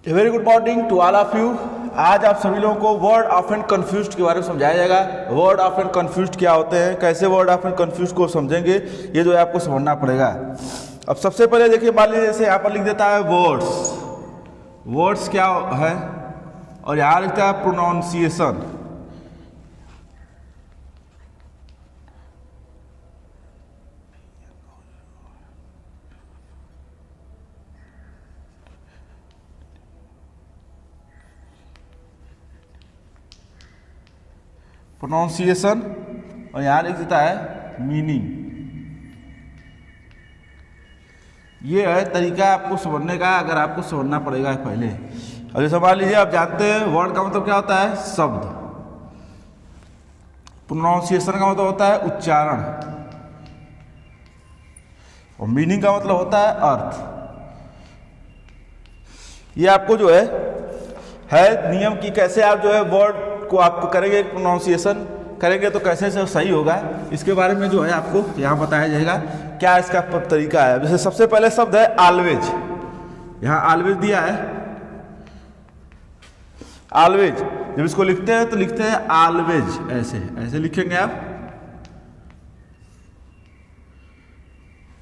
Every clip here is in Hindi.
Very good morning to all of you. आज आप सभी लोगों को वर्ड ऑफन कंफ्यूज्ड के बारे में समझाया जाएगा। वर्ड ऑफन कंफ्यूज्ड क्या होते हैं, कैसे वर्ड ऑफन कंफ्यूज्ड को समझेंगे, ये जो है आपको समझना पड़ेगा। अब सबसे पहले देखिए, मान लीजिए जैसे यहाँ पर लिख देता है वर्ड्स। वर्ड्स क्या है, और यहाँ लिखता है प्रोनाउंसिएशन। प्रोनाउंसिएशन और यहाँ लिख देता है मीनिंग। ये है तरीका आपको समझने का, अगर आपको समझना पड़ेगा पहले। अब जैसे मान लीजिए आप जानते हैं वर्ड का मतलब क्या होता है, शब्द। प्रोनाउंसिएशन का मतलब होता है उच्चारण, और मीनिंग का मतलब होता है अर्थ। ये आपको जो है नियम की कैसे आप जो है वर्ड को आपको करेंगे, प्रोनाउंसिएशन करेंगे तो कैसे से सही होगा, इसके बारे में जो है आपको यहाँ बताया जाएगा क्या इसका तरीका है। जैसे सबसे पहले शब्द है ऑलवेज। यहाँ ऑलवेज दिया है, ऑलवेज। जब इसको लिखते हैं तो लिखते हैं ऑलवेज, ऐसे ऐसे लिखेंगे आप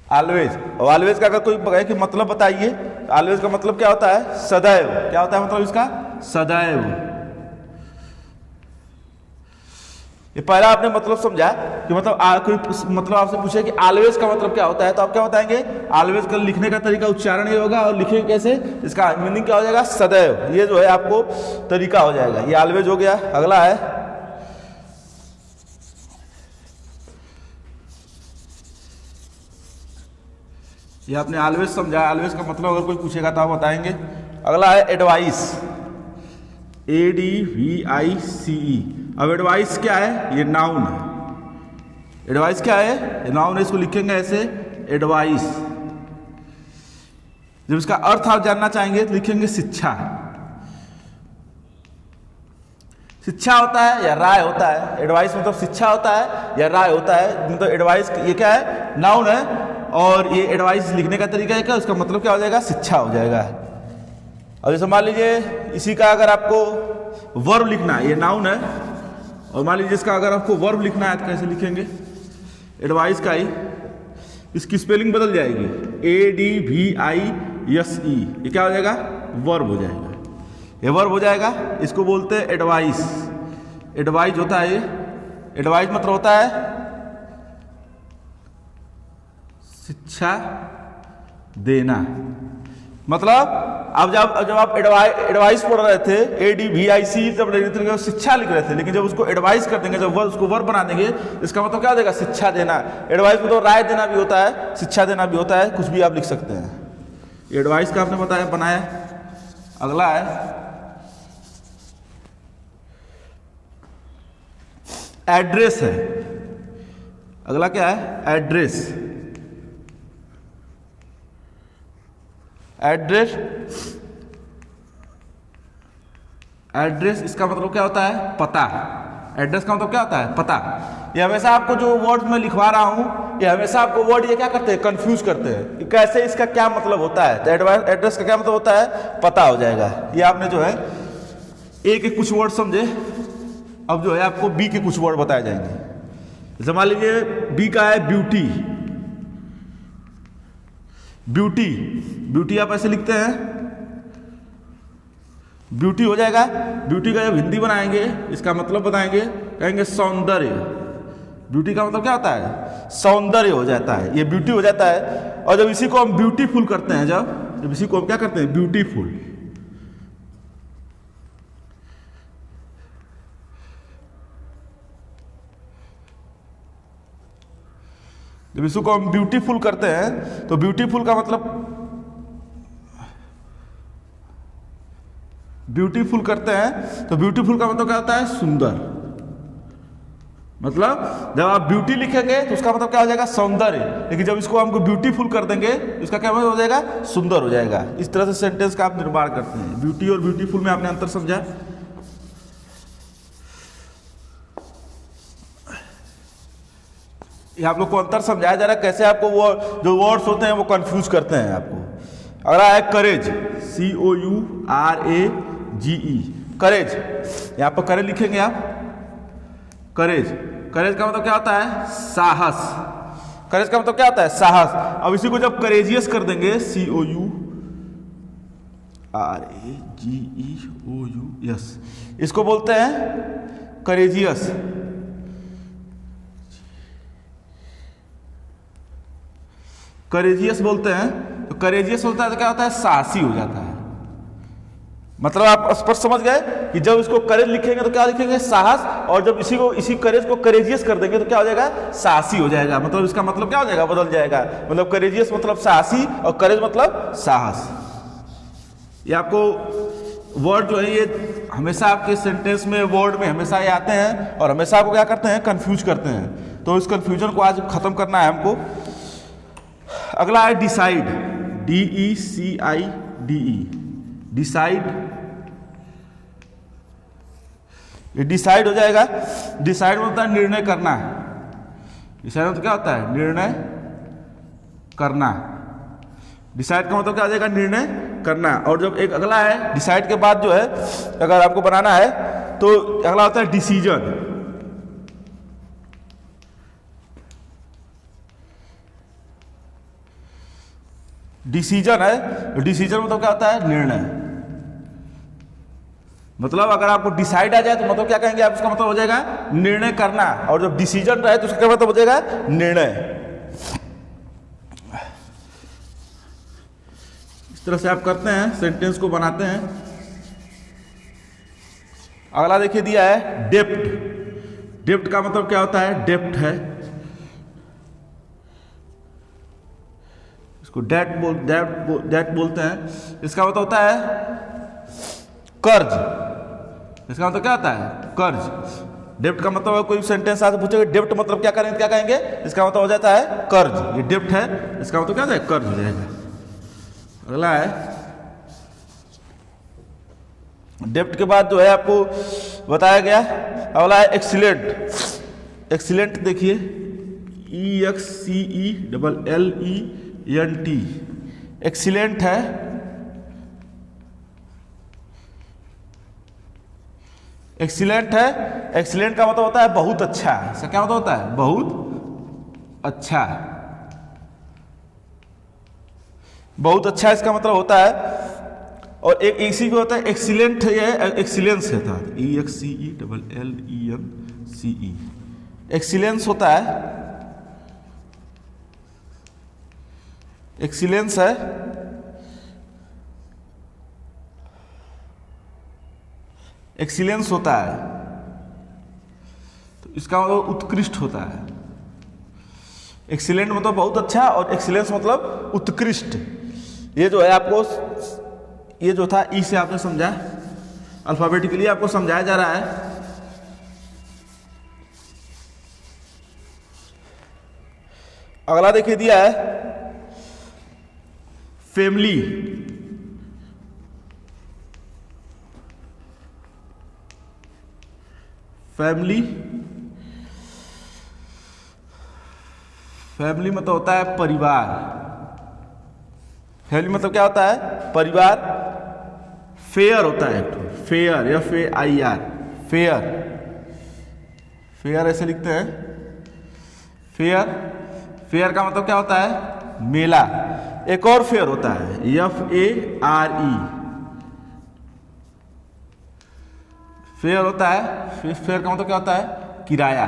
ऑलवेज। और ऑलवेज का अगर कोई कहे कि मतलब बताइए, ऑलवेज का मतलब क्या होता है, सदैव। क्या होता है मतलब इसका, सदैव। ये पहला आपने मतलब समझा कि मतलब कोई मतलब आपसे पूछे कि ऑलवेज का मतलब क्या होता है, तो आप क्या बताएंगे, ऑलवेज का लिखने का तरीका उच्चारण ये होगा, और लिखेंगे कैसे, इसका मीनिंग क्या हो जाएगा, सदैव। ये जो है आपको तरीका हो जाएगा। ये ऑलवेज हो गया। अगला है ये आपने ऑलवेज समझा। ऑलवेज का मतलब अगर कोई पूछेगा तो आप बताएंगे। अगला है एडवाइस, ADVICE। अब एडवाइस क्या है, ये नाउन है। एडवाइस क्या है, ये नाउन है। इसको लिखेंगे ऐसे एडवाइस। जब इसका अर्थ आप जानना चाहेंगे तो लिखेंगे शिक्षा। शिक्षा होता है या राय होता है, एडवाइस मतलब शिक्षा होता है या राय होता है। मतलब एडवाइस ये क्या है, नाउन है, और ये एडवाइस लिखने का तरीका है क्या, उसका मतलब क्या हो जाएगा, शिक्षा हो जाएगा। अब जैसे मान लीजिए इसी का अगर आपको वर्ब लिखना है, ये नाउन है, और मान लीजिए इसका अगर आपको वर्ब लिखना है तो कैसे लिखेंगे, एडवाइस का ही इसकी स्पेलिंग बदल जाएगी, ADVISE। ये क्या हो जाएगा, वर्ब हो जाएगा। ये वर्ब हो जाएगा। इसको बोलते हैं एडवाइस। एडवाइस होता है ये, एडवाइस मतलब होता है शिक्षा देना। मतलब अब जब आप एडवाइस पढ़ रहे थे, ADVICE जब लिख शिक्षा लिख रहे थे, लेकिन जब उसको एडवाइस कर देंगे, जब उसको वर्ब बना देंगे, इसका मतलब क्या हो जाएगा, शिक्षा देना। एडवाइस में तो राय देना भी होता है, शिक्षा देना भी होता है, कुछ भी आप लिख सकते हैं। एडवाइस का आपने बताया बनाया। अगला है एड्रेस है। अगला क्या है, एड्रेस। एड्रेस, एड्रेस इसका मतलब क्या होता है, पता। एड्रेस का मतलब क्या होता है, पता। ये हमेशा आपको जो वर्ड में लिखवा रहा हूं, ये हमेशा आपको वर्ड ये क्या करते हैं, कंफ्यूज करते हैं, कैसे इसका क्या मतलब होता है। तो एड्रेस का क्या मतलब होता है, पता हो जाएगा। ये आपने जो है ए के कुछ वर्ड समझे। अब जो है आपको बी के कुछ वर्ड बताए जाएंगे। जैसे मान लीजिए बी का है ब्यूटी। ब्यूटी, ब्यूटी आप ऐसे लिखते हैं, ब्यूटी हो जाएगा। ब्यूटी का जब हिंदी बनाएंगे, इसका मतलब बताएंगे, कहेंगे सौंदर्य। ब्यूटी का मतलब क्या होता है, सौंदर्य हो जाता है, ये ब्यूटी हो जाता है। और जब इसी को हम ब्यूटीफुल करते हैं, जब इसी को हम क्या करते हैं, ब्यूटीफुल। जब इसको हम ब्यूटीफुल करते हैं तो ब्यूटीफुल का मतलब, ब्यूटीफुल करते हैं तो ब्यूटीफुल का मतलब क्या होता है, सुंदर। मतलब जब आप ब्यूटी लिखेंगे तो उसका मतलब क्या हो जाएगा, सौंदर्य। लेकिन जब इसको हमको ब्यूटीफुल कर देंगे, इसका क्या मतलब हो जाएगा, सुंदर हो जाएगा। इस तरह से सेंटेंस का आप निर्माण करते हैं। ब्यूटी और ब्यूटीफुल में आपने अंतर समझा। ये आप लोग को अंतर समझाया जा रहा है, कैसे आपको वो जो वर्ड्स होते हैं वो कंफ्यूज करते हैं आपको। अगला है करेज, COURAGE, करेज। यहाँ पर करेज लिखेंगे आप, करेज। करेज का मतलब क्या होता है? साहस। करेज का मतलब क्या होता है? साहस। अब इसी को जब करेजियस कर देंगे, COURAGEOUS, इसको बोलते हैं करेजियस। करेजियस बोलते हैं। तो करेजियस होता है तो क्या होता है? साहसी हो जाता है। मतलब आप स्पष्ट समझ गए कि जब इसको करेज लिखेंगे तो क्या लिखेंगे? साहस। और जब इसी करेज को करेजियस कर देंगे तो क्या हो जाएगा? साहसी हो जाएगा। मतलब इसका मतलब क्या हो जाएगा? बदल जाएगा। मतलब करेजियस मतलब साहसी और करेज मतलब साहस। ये आपको वर्ड जो है ये हमेशा आपके सेंटेंस में, वर्ड में हमेशा ये आते हैं और हमेशा आपको क्या करते हैं? कंफ्यूज करते हैं। तो इस कंफ्यूजन को आज खत्म करना है हमको। अगला है डिसाइड, DECIDE, डिसाइड। ये डिसाइड हो जाएगा। डिसाइड में होता है निर्णय करना। डिसाइड में तो क्या होता है? निर्णय करना। डिसाइड का मतलब क्या हो जाएगा? निर्णय करना। और जब एक अगला है डिसाइड के बाद जो है अगर आपको बनाना है तो अगला होता है डिसीजन। डिसीजन है। डिसीजन मतलब क्या होता है? निर्णय। मतलब अगर आपको डिसाइड आ जाए तो मतलब क्या कहेंगे आप? उसका मतलब हो जाएगा निर्णय करना। और जब डिसीजन रहे तो उसका मतलब हो जाएगा निर्णय। इस तरह से आप करते हैं, सेंटेंस को बनाते हैं। अगला देखिए दिया है डेप्ट। डेप्ट का मतलब क्या होता है? डेप्ट है, इसको डेट बोलते हैं। इसका मतलब होता है कर्ज। इसका मतलब क्या होता है? कर्ज। डेप्ट का मतलब कोई सेंटेंस आज पूछेगा डेप्ट मतलब क्या करेंगे, क्या कहेंगे? इसका मतलब हो जाता है कर्ज। ये डेप्ट है, इसका मतलब क्या होता है? कर्ज हो जाएगा। अगला है डेप्ट के बाद जो है आपको बताया गया। अगला है एक्सीलेंट। एक्सीलेंट देखिए, EXCELLENT, एक्सीलेंट है। एक्सीलेंट है। एक्सीलेंट का मतलब होता है बहुत अच्छा। इसका क्या मतलब होता है? बहुत अच्छा। बहुत अच्छा इसका मतलब होता है। और एक इसी को होता है एक्सीलेंट, ये एक्सीलेंस है था, EXCELLENCE, एक्सीलेंस होता है। एक्सीलेंस है। एक्सीलेंस होता है तो इसका मतलब उत्कृष्ट होता है। एक्सीलेंट मतलब बहुत अच्छा और एक्सीलेंस मतलब उत्कृष्ट। ये जो है आपको, ये जो था ई से आपने समझा, अल्फाबेटिकली आपको समझाया जा रहा है। अगला देखिए दिया है फैमिली। फैमिली, फैमिली मतलब होता है परिवार। फैमिली मतलब क्या होता है? परिवार। फेयर होता है, फेयर, FAIR, फेयर। फेयर ऐसे लिखते हैं, फेयर। फेयर का मतलब क्या होता है? मेला। एक और फेयर होता है FARE, फेयर होता है। फेयर का मतलब क्या होता है? किराया।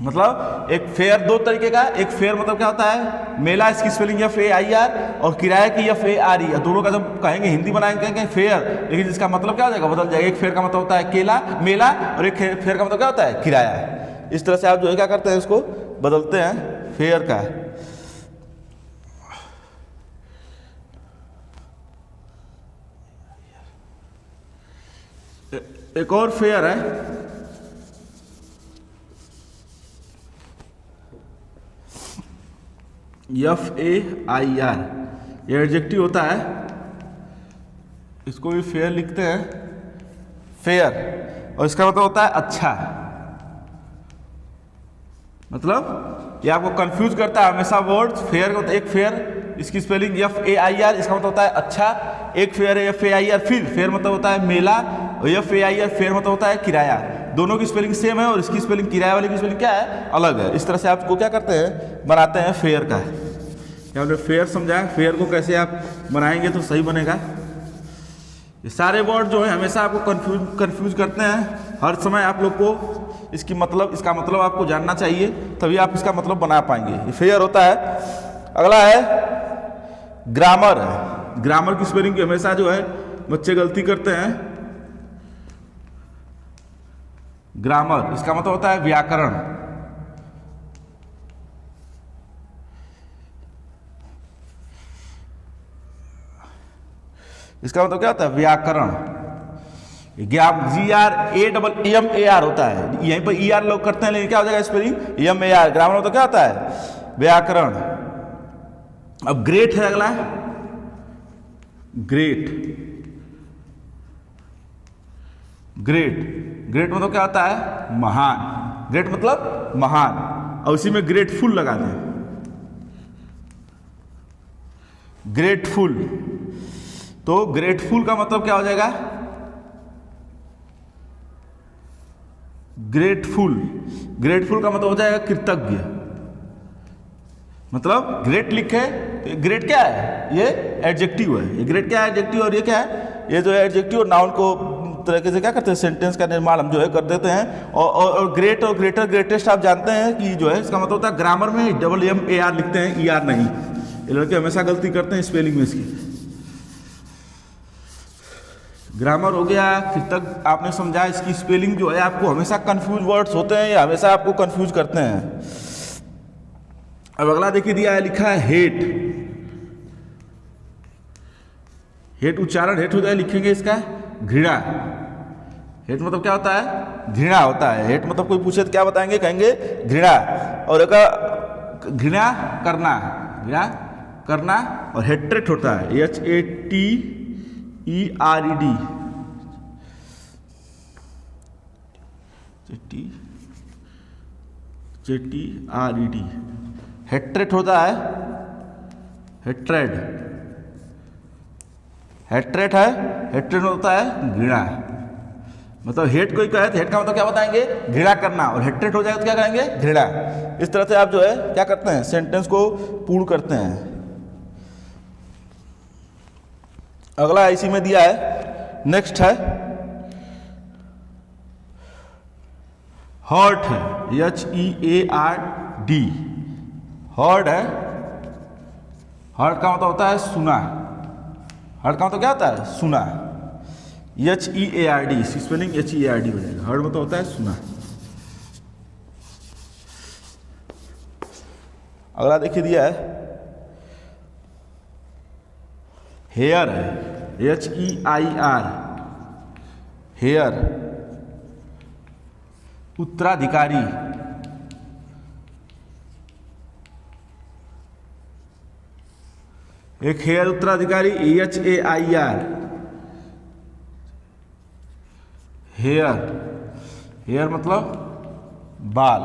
मतलब एक फेयर दो तरीके का, एक फेयर मतलब क्या होता है? मेला, इसकी स्पेलिंग FAIR, और किराया की FARE। दोनों का जब कहेंगे हिंदी बनाएंगे कहेंगे फेयर, लेकिन इसका मतलब क्या हो जाएगा? बदल जाएगा। एक फेयर का मतलब होता है केला, मेला, और एक फेयर का मतलब क्या होता है? किराया। इस तरह से आप जो है क्या करते हैं? इसको बदलते हैं फेयर का। एक और फेयर है FAIR, ये एडजेक्टिव होता है। इसको भी फेयर लिखते हैं, फेयर, और इसका मतलब होता है अच्छा। मतलब ये आपको कंफ्यूज करता है हमेशा वर्ड्स। फेयर, एक फेयर इसकी स्पेलिंग FAIR, इसका मतलब होता है अच्छा। एक फेयर है FAIR, फेयर मतलब होता है मेला, और FAIR फेयर मतलब होता है किराया। दोनों की स्पेलिंग सेम है और इसकी स्पेलिंग, किराया वाली की स्पेलिंग क्या है, अलग है। इस तरह से आपको क्या करते हैं, बनाते हैं फेयर का। क्या आपने फेयर समझा? फेयर को कैसे आप बनाएंगे तो सही बनेगा। ये सारे वर्ड जो है हमेशा आपको कंफ्यूज करते हैं। हर समय आप लोग को इसका मतलब आपको जानना चाहिए, तभी आप इसका मतलब बना पाएंगे। ये फेयर होता है। अगला है ग्रामर। ग्रामर की स्पेलिंग हमेशा जो है बच्चे गलती करते हैं। ग्रामर इसका मतलब होता है व्याकरण। इसका मतलब क्या होता है, व्याकरण। GRAMMAR होता है, यहीं पर ER लोग करते हैं, लेकिन क्या हो जाएगा स्पेलिंग MAR। ग्रामर मतलब क्या होता है, व्याकरण। अब ग्रेट है अगला, ग्रेट। ग्रेट मतलब क्या होता है, महान। ग्रेट मतलब महान, और उसी में ग्रेटफुल लगा दें। ग्रेटफुल, तो ग्रेटफुल का मतलब क्या हो जाएगा, ग्रेटफुल का मतलब हो जाएगा कृतज्ञ। मतलब ग्रेट लिखे तो ग्रेट क्या है, ये एडजेक्टिव है। ये ग्रेट क्या है, एडजेक्टिव। और ये क्या है, ये जो है एडजेक्टिव और नाउन को तरीके से क्या करते हैं, सेंटेंस का निर्माण हम जो है कर देते हैं। और ग्रेट और ग्रेटर, ग्रेटेस्ट आप जानते हैं कि जो है इसका मतलब होता है, ग्रामर में MAR लिखते हैं, ER नहीं। ये लड़के हमेशा गलती करते हैं स्पेलिंग में इसकी। ग्रामर हो गया, कृतज्ञ आपने समझा। इसकी स्पेलिंग जो है आपको हमेशा कंफ्यूज वर्ड्स होते हैं, या हमेशा आपको कंफ्यूज करते हैं। अब अगला देखिए दिया है, लिखा है हेट। हेट उच्चारण हेट हो जाए, लिखेंगे इसका घृणा। हेट मतलब क्या होता है, घृणा होता है। हेट मतलब कोई पूछे तो क्या बताएंगे, कहेंगे घृणा। और एक घृणा करना, घृणा करना। और हेट्रेट होता है HATERED, HATRED। हेट्रेट होता है, हेट्रेड। हेट्रेट है, हेट्रेड होता है घृणा। मतलब हेट कोई कहे तो हेट का मतलब क्या बताएंगे, घृणा करना। और हेट्रेट हो जाएगा तो क्या कहेंगे, घृणा। इस तरह से आप जो है क्या करते हैं, सेंटेंस को पूर्ण करते हैं। अगला इसी में दिया है, नेक्स्ट है हर्ट है, HEARD। हर्ट है, हर्ट का मतलब होता है सुना। हर्ट का मतलब क्या होता है, सुना। HEARD, स्पेलिंग HEARD हो जाएगा। हर्ट मतलब होता है सुना। अगला देखिए दिया है हेयर है, HEIR। हेयर, उत्तराधिकारी। एक हेयर उत्तराधिकारी, HAIR। हेयर, हेयर मतलब बाल।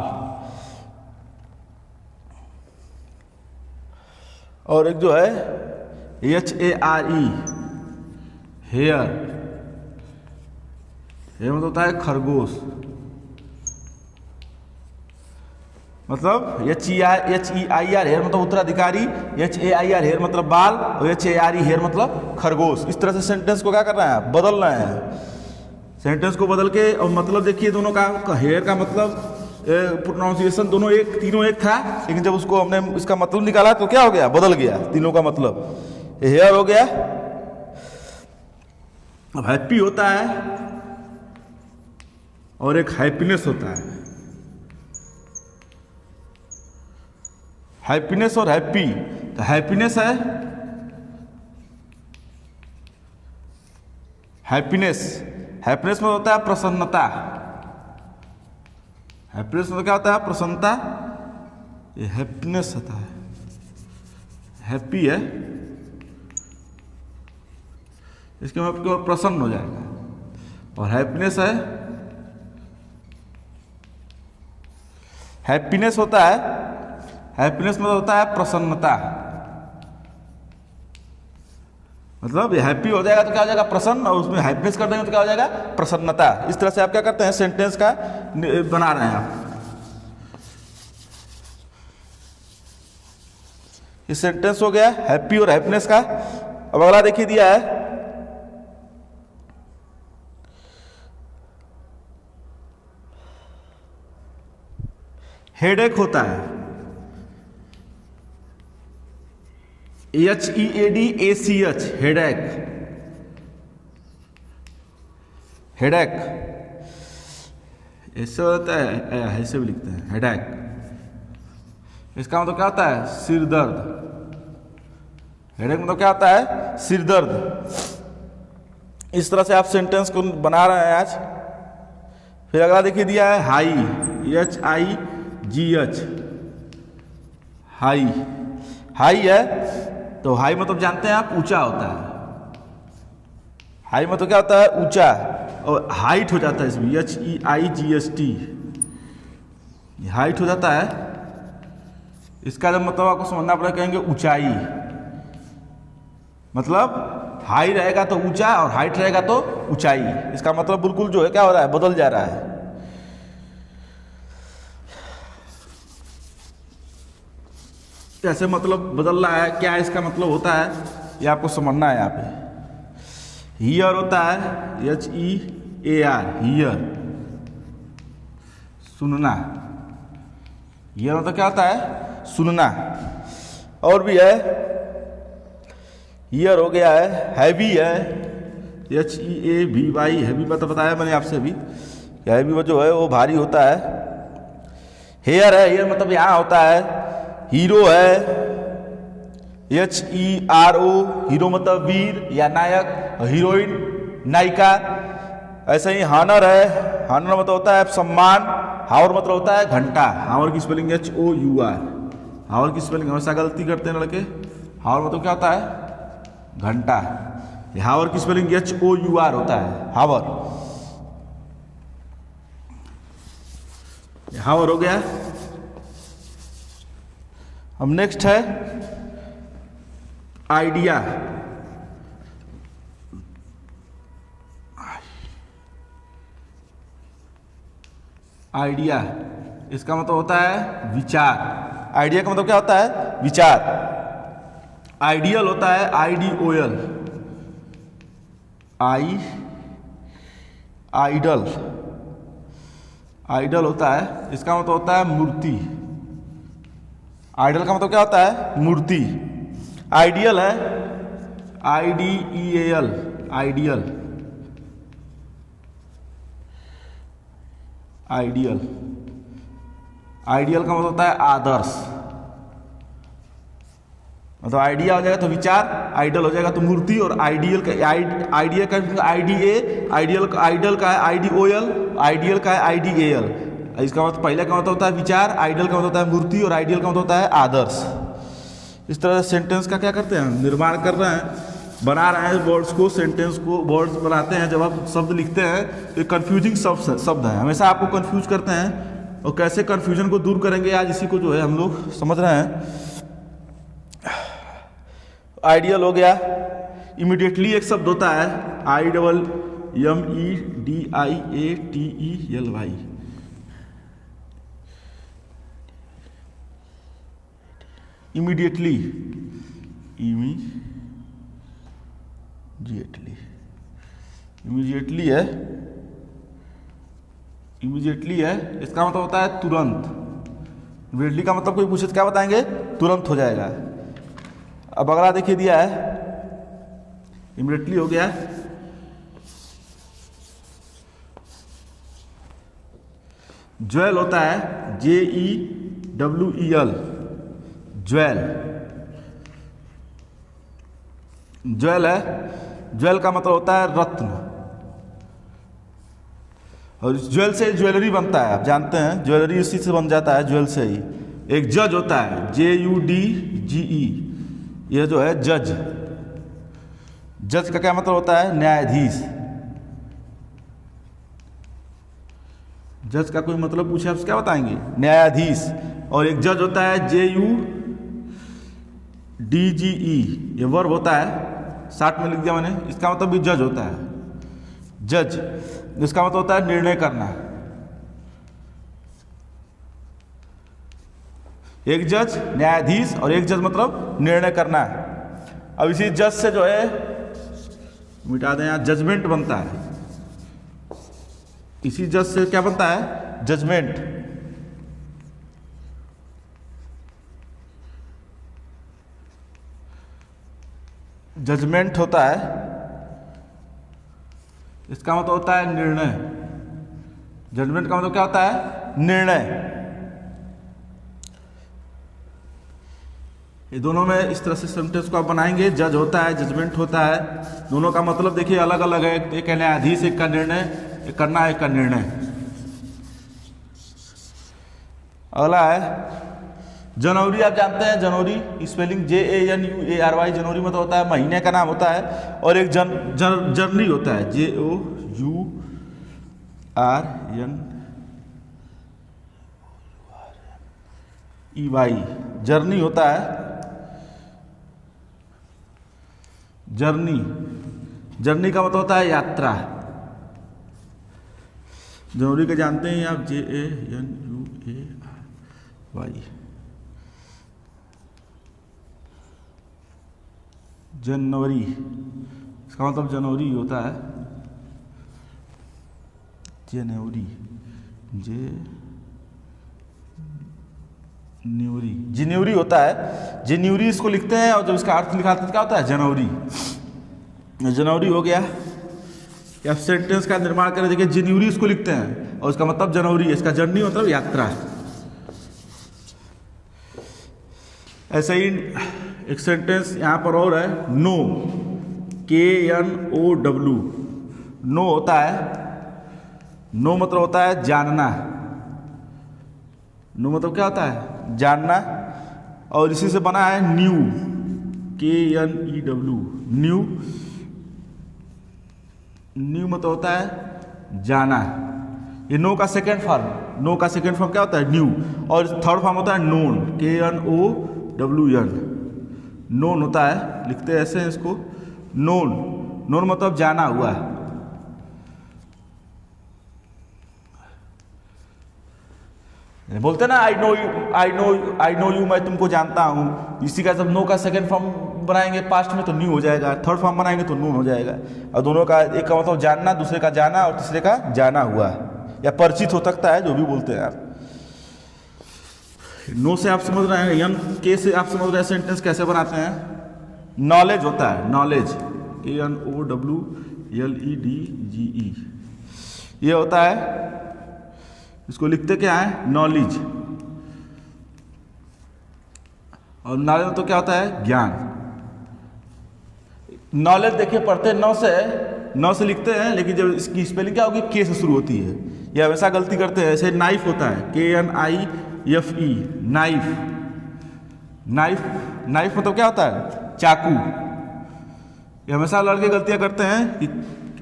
और एक जो है HARE, हेयर। हेयर मतलब होता है खरगोश। मतलब HEIR हेयर मतलब उत्तराधिकारी, HAIR हेयर मतलब बाल, और HARE हेयर मतलब खरगोश। इस तरह से सेंटेंस को क्या करना है, बदलना है। सेंटेंस को बदल के, और मतलब देखिए दोनों का हेयर का मतलब प्रोनाउंसिएशन दोनों एक, तीनों एक था, लेकिन जब उसको हमने इसका मतलब निकाला तो क्या हो गया, बदल गया तीनों का मतलब। हेयर हो गया। अब हैप्पी होता है और एक हैप्पीनेस होता है। हैप्पीनेस और हैप्पी, तो हैप्पीनेस है, हैप्पीनेस, हैप्पीनेस में होता है प्रसन्नता। हैप्पीनेस में क्या होता है, प्रसन्नता। ये हैप्पीनेस होता है, हैप्पी है, इसके मतलब प्रसन्न हो जाएगा। और हैप्पीनेस है, हैप्पीनेस होता है, हैप्पीनेस मतलब होता है प्रसन्नता। मतलब हैप्पी हो जाएगा तो क्या हो जाएगा, प्रसन्न, और उसमें हैप्पीनेस कर देंगे तो क्या हो जाएगा, प्रसन्नता। इस तरह से आप क्या करते हैं, सेंटेंस का बना रहे हैं आप। ये सेंटेंस हो गया हैप्पी और हैप्पीनेस का। अब अगला देखिए दिया है हेडेक होता है, HEADACH, हेडेक, हेडेक ऐसे होता है, ऐसे भी लिखते हैं हेडेक। इसका मतलब क्या होता है, सिर दर्द। हेडेक मतलब क्या होता है, सिर दर्द। इस तरह से आप सेंटेंस को बना रहे हैं आज। फिर अगला देखिए दिया है हाई, HIGH, हाई। हाई है तो हाई मतलब जानते हैं आप, ऊंचा होता है। हाई मतलब क्या होता है, ऊंचा, और हाइट हो जाता है इसमें, HEIGHT, हाइट हो जाता है। इसका जब मतलब आपको समझना पड़ेगा, कहेंगे ऊंचाई, मतलब हाई रहेगा तो ऊंचा और हाइट रहेगा तो ऊंचाई। इसका मतलब बिल्कुल जो है क्या हो रहा है, बदल जा रहा है। कैसे मतलब बदल रहा है, क्या इसका मतलब होता है, ये आपको समझना है। यहाँ पे हियर होता है, HEAR, हियर, सुनना। हियर मतलब क्या होता है, सुनना। और भी है, हियर हो गया है, हैवी है, HEAVY, हैवी बताया मैंने आपसे अभी, हैवी जो है वो भारी होता है। हेयर है, हेयर मतलब यहाँ होता है। हीरो है, HERO, हीरो मतलब वीर या नायक, हीरोइन नायिका। ऐसे ही हानर है, हानर मतलब होता है सम्मान। हावर मतलब होता है घंटा, हावर की स्पेलिंग HOUR। हावर की स्पेलिंग हमेशा गलती करते हैं लड़के। हावर मतलब क्या होता है, घंटा। हावर की स्पेलिंग HOUR होता है, हावर। हावर हो गया। अब नेक्स्ट है आइडिया। आइडिया इसका मतलब होता है विचार। आइडिया का मतलब क्या होता है, विचार। आइडियल होता है IDOL, आइडल, आइडल होता है। इसका मतलब होता है मूर्ति। आइडल का मतलब क्या होता है, मूर्ति। आइडियल है IDEAL, आइडियल, आइडियल। आइडियल का मतलब होता है आदर्श। मतलब आइडिया हो जाएगा तो विचार, आइडल हो जाएगा तो मूर्ति, और आइडियल का आइडिया का IDA, आइडियल का आइडल का है IDOL, आइडियल का है IDAL। इसका मतलब पहले का मतलब होता है विचार, आइडल का मतलब होता है मूर्ति, और आइडियल का मतलब होता है आदर्श। इस तरह से सेंटेंस का क्या करते हैं, निर्माण कर रहे हैं, बना रहे हैं वर्ड्स को, सेंटेंस को वर्ड्स बनाते हैं। जब आप शब्द लिखते हैं तो कंफ्यूजिंग शब्द है, हमेशा आपको कंफ्यूज करते हैं। और कैसे कंफ्यूजन को दूर करेंगे, आज इसी को जो है हम लोग समझ रहे हैं। आइडियल हो गया। इमीडिएटली एक शब्द होता है IMEDIATELY, इमीडिएटली, इमीडिएटली है, इमीडिएटली है। इसका मतलब होता है तुरंत। इमीडिएटली का मतलब कोई पूछे तो क्या बताएंगे, तुरंत हो जाएगा। अब अगला देखिए दिया है, इमीडिएटली हो गया। ज्वेल होता है JEWEL, ज्वेल, ज्वेल है। ज्वेल का मतलब होता है रत्न, और ज्वेल से ज्वेलरी बनता है, आप जानते हैं ज्वेलरी उसी से बन जाता है, ज्वेल से ही। एक जज होता है JUDGE, यह जो है जज। जज का क्या मतलब होता है, न्यायाधीश। जज का कोई मतलब पूछे आप क्या बताएंगे, न्यायाधीश। और एक जज होता है JUDGE, ये वर्ब होता है, 60 में लिख दिया मैंने। इसका मतलब भी जज होता है, जज, इसका मतलब होता है निर्णय करना। एक जज न्यायाधीश और एक जज मतलब निर्णय करना है। अब इसी जज से जो है मिटा दें, यहाँ जजमेंट बनता है। इसी जज से क्या बनता है? जजमेंट। जजमेंट होता है, इसका मतलब होता है निर्णय। जजमेंट का मतलब क्या होता है? निर्णय। ये दोनों में इस तरह से सेंटेंस को आप बनाएंगे, जज होता है, जजमेंट होता है, दोनों का मतलब देखिए अलग अलग है। एक है न्यायाधीश, एक का निर्णय, एक करना, एक का निर्णय। अगला है जनवरी। आप जानते हैं जनवरी स्पेलिंग JANUARY, जनवरी मतलब होता है महीने का नाम होता है। और एक जनवरी होता है JOURNEY, जर्नी होता है। जर्नी, जर्नी का मतलब होता है यात्रा। जनवरी का जानते हैं आप, JANUARY, जनवरी, इसका मतलब जनवरी होता है। जनवरी, जनवरी होता है। जनवरी इसको लिखते हैं और जब इसका अर्थ लिखाते हैं क्या होता है? जनवरी। जनवरी हो गया। या सेंटेंस का निर्माण करें, देखिए जनवरी इसको लिखते हैं और इसका मतलब जनवरी है। इसका जर्नी मतलब यात्रा। ऐसे ही एक सेंटेंस यहाँ पर और है, नो, KNOW, नो होता है। नो मतलब होता है जानना। नो मतलब क्या होता है? जानना। और इसी से बना है न्यू, KNEW, न्यू। न्यू मतलब होता है जाना। ये नो का सेकेंड फॉर्म, नो का सेकेंड फॉर्म क्या होता है? न्यू। और थर्ड फॉर्म होता है नोन, KNOWN, नोन होता है। लिखते हैं ऐसे इसको, नोन। नोन मतलब जाना हुआ। बोलते ना आई नो यू, मैं तुमको जानता हूँ। इसी का जब नो का सेकंड फॉर्म बनाएंगे पास्ट में तो न्यू हो जाएगा, थर्ड फॉर्म बनाएंगे तो नून हो जाएगा। और दोनों का एक का मतलब जानना, दूसरे का जाना और तीसरे का जाना हुआ या परिचित हो सकता है, जो भी बोलते हैं आप। नो से आप समझ रहे हैं, यन के से आप समझ रहे हैं सेंटेंस कैसे बनाते हैं। नॉलेज होता है, नॉलेज, KNOWLEDGE, ये होता है। इसको लिखते क्या है? नॉलेज। और नॉलेज तो क्या होता है? ज्ञान। नॉलेज देखिए पढ़ते हैं नौ से लिखते हैं, लेकिन जब इसकी स्पेलिंग क्या होगी? के से शुरू होती है। ये हमेशा गलती करते हैं। ऐसे नाइफ होता है, KNIFE, नाइफ। नाइफ मतलब क्या होता है? चाकू। ये हमेशा लड़के गलतियां करते हैं कि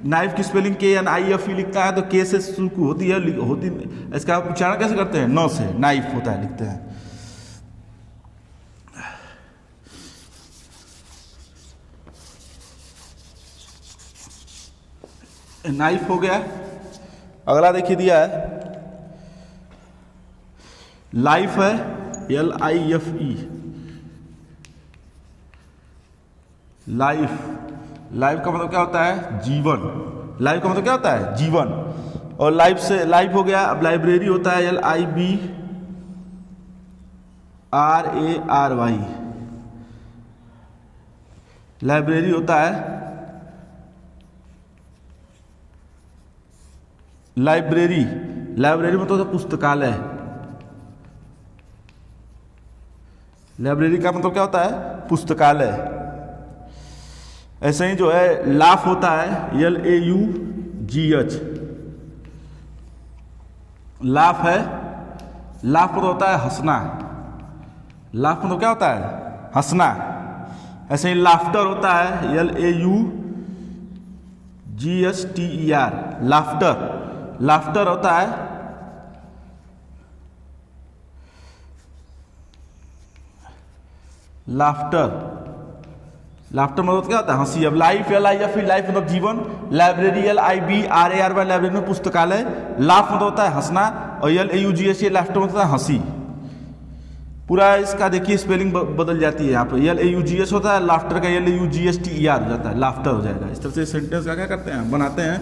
नाइफ की स्पेलिंग KNIFE लिखता है तो के से शुरू होती है, इसका उच्चारण कैसे करते हैं? नौ से, नाइफ होता है, लिखते हैं। नाइफ हो गया। अगला देखिए दिया है लाइफ है, LIFE, लाइफ। लाइफ का मतलब क्या होता है? जीवन। लाइफ का मतलब क्या होता है? जीवन। और लाइफ से लाइफ हो गया। अब लाइब्रेरी होता है, LIBRARY, लाइब्रेरी होता है। लाइब्रेरी, लाइब्रेरी मतलब होता है पुस्तकालय। लाइब्रेरी का मतलब क्या होता है? पुस्तकालय। ऐसे ही जो है लाफ होता है, LAUGH, लाफ है। लाफ मतलब होता है हंसना। लाफ मतलब क्या होता है? हंसना। ऐसे ही लाफ्टर होता है, LAUGHTER, लाफ्टर। लाफ्टर होता है लाफ्टर। लाफ्टर मतलब क्या होता है? हंसी। अब life, L I F E, life मतलब जीवन, library, L I B R A R Y, library में पुस्तकालय, लाफ मतलब होता है हंसना, और L A U G S, laughter मतलब होता है हंसी। पूरा इसका देखिए स्पेलिंग बदल जाती है यहाँ पे, L A U G S होता है, लाफ्टर का L A U G S T E R हो जाता है, लाफ्टर हो जाएगा। इस तरह से सेंटेंस का क्या करते हैं, बनाते हैं।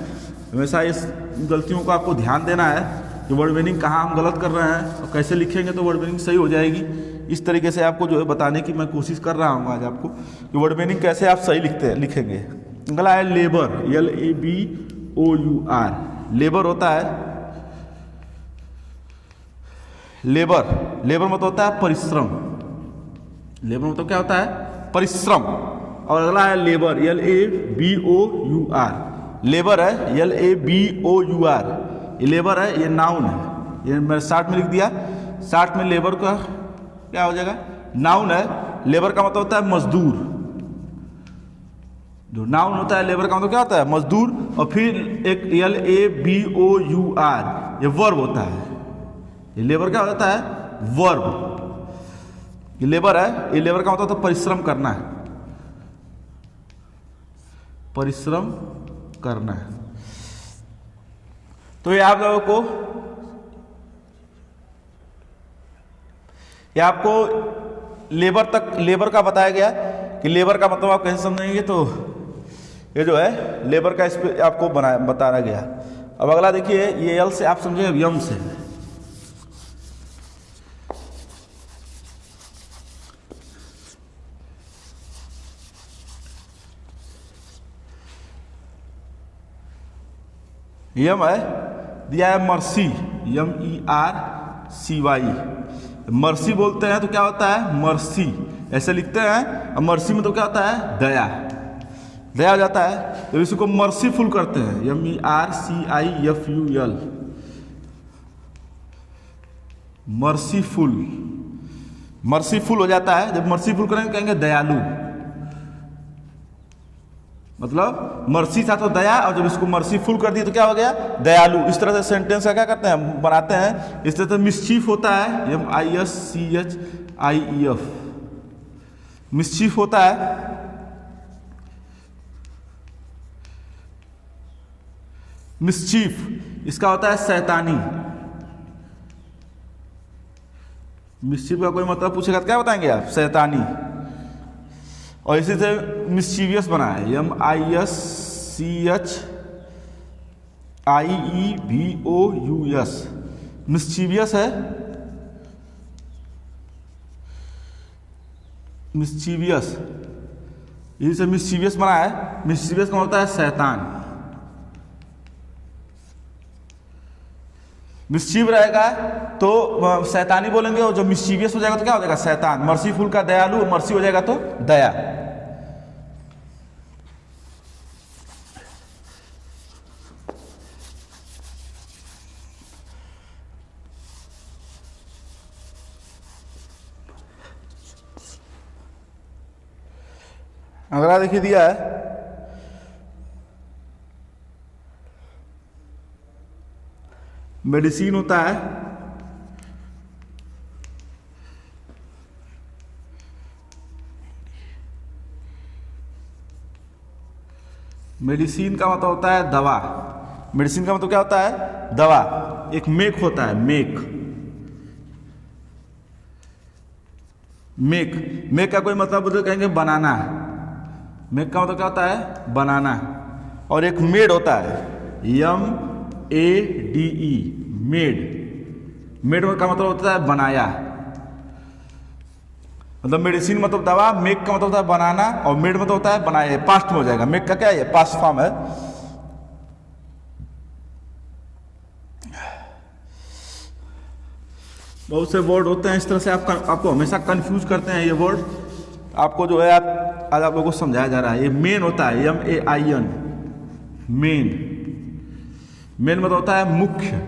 हमेशा इस गलतियों को आपको ध्यान देना है कि वर्ड मीनिंग कहाँ हम गलत कर रहे हैं और कैसे लिखेंगे तो वर्ड मीनिंग सही हो जाएगी। इस तरीके से आपको जो है बताने की मैं कोशिश कर रहा हूँ आज आपको कि वर्ड मीनिंग कैसे आप सही लिखेंगे। अगला है labour, L A B O U R. Labour होता है, लेबर मतलब होता है परिश्रम। लेबर मतलब क्या होता है? परिश्रम। और अगला है labour, L A B O U R. Labour है L A B O U R, ये लेबर है, ये नाउन है। ये मैंने शार्ट में लिख दिया, शार्ट में लेबर का क्या हो जाएगा? नाउन है। लेबर का मतलब होता है मजदूर। जो नाउन होता है लेबर का मतलब क्या होता है? मजदूर। और फिर एक L A B O U R, ये वर्ब होता है। ये लेबर क्या होता है? वर्ब। ये लेबर है, ये लेबर का मतलब होता है परिश्रम करना है, परिश्रम करना है। तो ये आप लोगों को, ये आपको लेबर का बताया गया कि लेबर का मतलब आप कैसे समझेंगे, तो ये जो है लेबर का इस पे आपको बताया गया। अब अगला देखिए, ये एल से आप समझे, यम से। यम है, दिया है mercy, M E R C Y. Mercy बोलते हैं तो क्या होता है? मर्सी ऐसे लिखते हैं। और मर्सी में तो क्या होता है? दया, दया हो जाता है। तो इसको मर्सीफुल करते हैं, M E R C I F U L, merciful. Merciful हो जाता है। जब मर्सीफुल करेंगे कहेंगे दयालु, मतलब मर्सी था तो दया, और जब इसको मर्सीफुल कर दिए तो क्या हो गया? दयालु। इस तरह से सेंटेंस का क्या करते हैं? बनाते हैं। इस तरह से मिसचीफ होता है, M I S C H I E F, mischief होता है। मिसचीफ इसका होता है शैतानी। मिसचीफ का कोई मतलब पूछेगा तो क्या बताएंगे आप? शैतानी। और इसी से मिस्चीवियस बना है, M I S C H I E V O U S, mischievous है। मिस्चीवियस, इसी से मिस्चीवियस बना है। मिस्चीवियस का होता है शैतान। मिस्चीव रहेगा तो शैतानी बोलेंगे, और जो मिस्चीवियस हो जाएगा तो क्या हो जाएगा? शैतान। मर्सीफुल का दयालु, मर्सी हो जाएगा तो दया। अगला देखिए दिया है, मेडिसिन होता है। मेडिसिन का मतलब होता है दवा। मेडिसिन का मतलब क्या होता है? दवा। एक मेक होता है, मेक। मेक का कोई मतलब तो कहेंगे बनाना। मेक का मतलब क्या होता है? बनाना। और एक मेड होता है, M A D E, made. Made का मतलब होता है बनाया। मतलब मेडिसिन मतलब दवा, मेक का मतलब होता है बनाना, और मेड मतलब होता है बनाया। पास्ट में हो जाएगा। मेक का क्या है? पास्ट फॉर्म है। बहुत से वर्ड होते हैं इस तरह से आपको हमेशा कंफ्यूज करते हैं ये वर्ड। आपको जो है आज आप लोगों को समझाया जा रहा है। ये मेन होता है, M A I N, main. Main मतलब होता है मुख्य।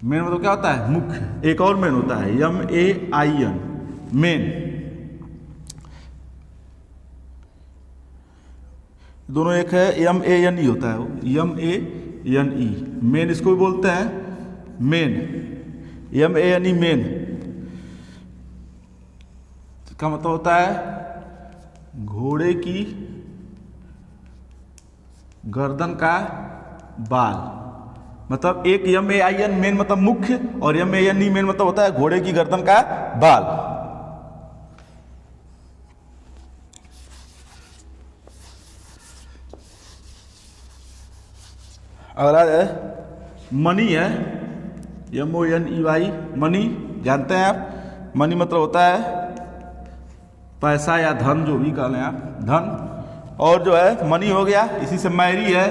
मेन मतलब क्या होता है? मुख्य। एक और मेन होता है, M A I N, main. दोनों एक है, एम ए एन ई होता है, M A N E, mane. इसको भी बोलते हैं mane, M A N E, mane. इसका मतलब होता है घोड़े की गर्दन का बाल, मतलब एक MAIN मेन मतलब मुख्य और MANE मेन मतलब होता है घोड़े की गर्दन का बाल। अगला है मनी है, MONEY मनी, जानते हैं आप। मनी मतलब होता है पैसा या धन, जो भी कह लें आप, धन। और जो है मनी हो गया, इसी से मैरी है,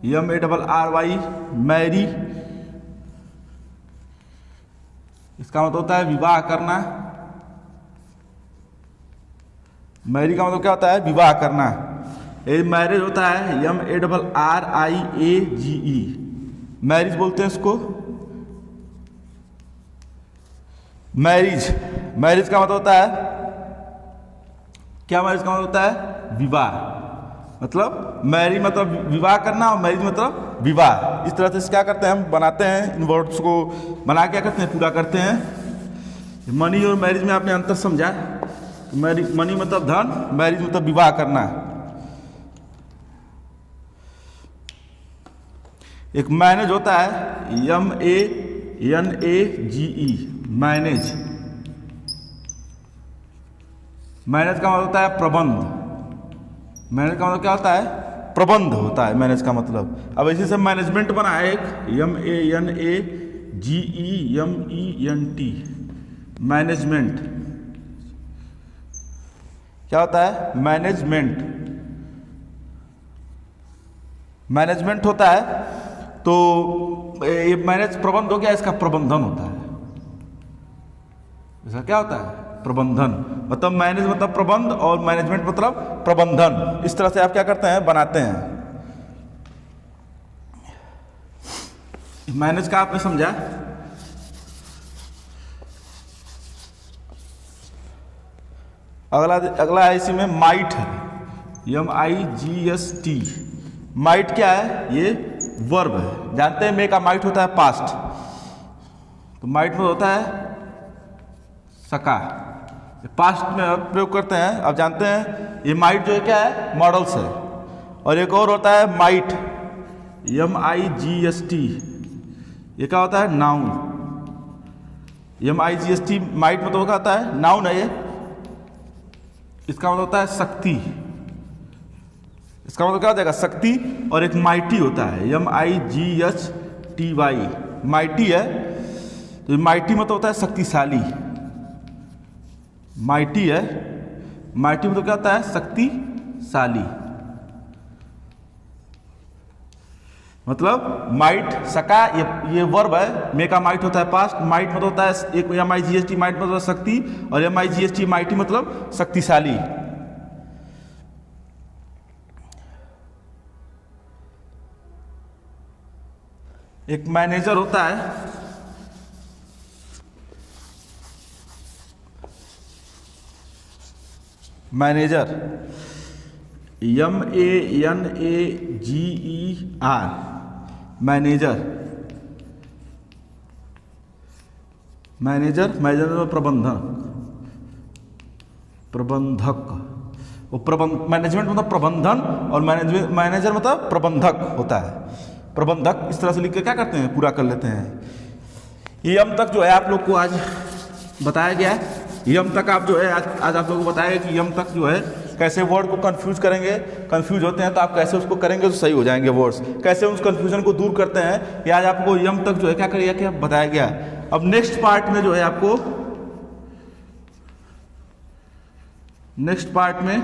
MARRY मैरी, इसका मतलब होता है विवाह करना। मैरी का मतलब क्या होता है? विवाह करना। ये मैरिज होता है MARRIAGE, मैरिज बोलते हैं इसको। मैरिज, मैरिज का मतलब होता है क्या? मैरिज का मतलब होता है विवाह, मतलब मैरी मतलब विवाह करना और मैरिज मतलब विवाह। इस तरह से क्या करते हैं हम, बनाते हैं इन वर्ड्स को, बना क्या करते हैं, पूरा करते हैं। मनी और मैरिज में आपने अंतर समझा। मनी मतलब धन, मैरिज मतलब विवाह करना। एक मैनेज होता है MANAGE मैनेज। मैनेज का मतलब होता है प्रबंध। मैनेज का मतलब क्या होता है? प्रबंध होता है मैनेज का मतलब। अब इसी से मैनेजमेंट बना है एक MANAGEMENT मैनेजमेंट। क्या होता है? मैनेजमेंट। मैनेजमेंट होता है तो ये मैनेज प्रबंध हो गया, इसका प्रबंधन होता है। इसका क्या होता है? प्रबंधन। मतलब मैनेज मतलब प्रबंध और मैनेजमेंट मतलब प्रबंधन। इस तरह से आप क्या करते हैं, बनाते हैं। मैनेज का आपने समझा। अगला है इसी में माइट है, MIGST। माइट क्या है? ये वर्ब है। जानते हैं मे का माइट होता है पास्ट, तो माइट में होता है सका, पास्ट में आप प्रयोग करते हैं। आप जानते हैं ये माइट जो है क्या है? मॉडल्स है। और एक और होता है माइट, MIGST, ये क्या होता है? नाउन। MIGST माइट मतलब क्या होता है? नाउन है ये। इसका मतलब होता है शक्ति। इसका मतलब क्या हो जाएगा? शक्ति। और एक माइटी होता है MIGHTY, माइटी है। तो माइटी मतलब होता है शक्तिशाली। माइटी है, माइटी मतलब क्या होता है? शक्तिशाली। मतलब माइट सका ये वर्ब है। मे का माइट होता है पास्ट, माइट मतलब होता है एक MIGST माइट मतलब शक्ति, और MIGST माइटी मतलब शक्तिशाली। एक मैनेजर होता है, manager MANAGER manager. Manager manager प्रबंधक, प्रबंधक। मैनेजमेंट मतलब प्रबंधन और मैनेजर मतलब प्रबंधक होता है। प्रबंधक इस तरह से लिख के क्या करते हैं, पूरा कर लेते हैं। ये यम तक जो है आप लोग को आज बताया गया है। यम तक आप जो है आज आप लोगों को बताया कि यम तक जो है कैसे वर्ड को कंफ्यूज करेंगे। कंफ्यूज होते हैं तो आप कैसे उसको करेंगे तो सही हो जाएंगे वर्ड्स, कैसे उस कंफ्यूजन को दूर करते हैं, ये आज आपको यम तक जो है क्या करिए क्या बताया गया। अब नेक्स्ट पार्ट में जो है आपको नेक्स्ट पार्ट में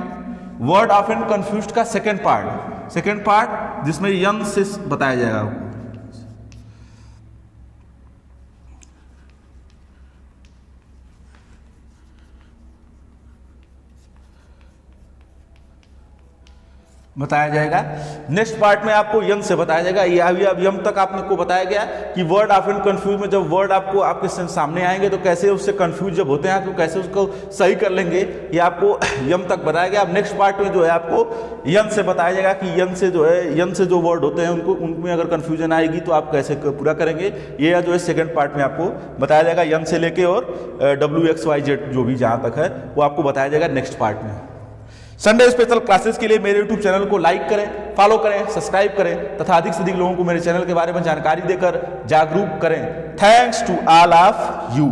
वर्ड ऑफन कंफ्यूज्ड का सेकेंड पार्ट जिसमें यन से बताया जाएगा आपको। बताया जाएगा नेक्स्ट पार्ट में आपको यन से बताया जाएगा। ये अभी अब यम तक आपने को बताया गया कि वर्ड ऑफन कंफ्यूज में जब वर्ड आपको आपके सामने आएंगे तो कैसे उससे कंफ्यूज जब होते हैं तो कैसे उसको सही कर लेंगे, ये आपको यम तक बताया गया। अब नेक्स्ट पार्ट में जो है आपको यन से बताया जाएगा कि यन से जो वर्ड होते हैं उनमें अगर कंफ्यूजन आएगी तो आप कैसे पूरा करेंगे। ये जो है सेकेंड पार्ट में आपको बताया जाएगा, यन से लेके और WXYZ जो भी जहाँ तक है वो आपको बताया जाएगा नेक्स्ट पार्ट में। संडे स्पेशल क्लासेस के लिए मेरे यूट्यूब चैनल को लाइक करें, फॉलो करें, सब्सक्राइब करें तथा अधिक से अधिक लोगों को मेरे चैनल के बारे में जानकारी देकर जागरूक करें। Thanks to all of you.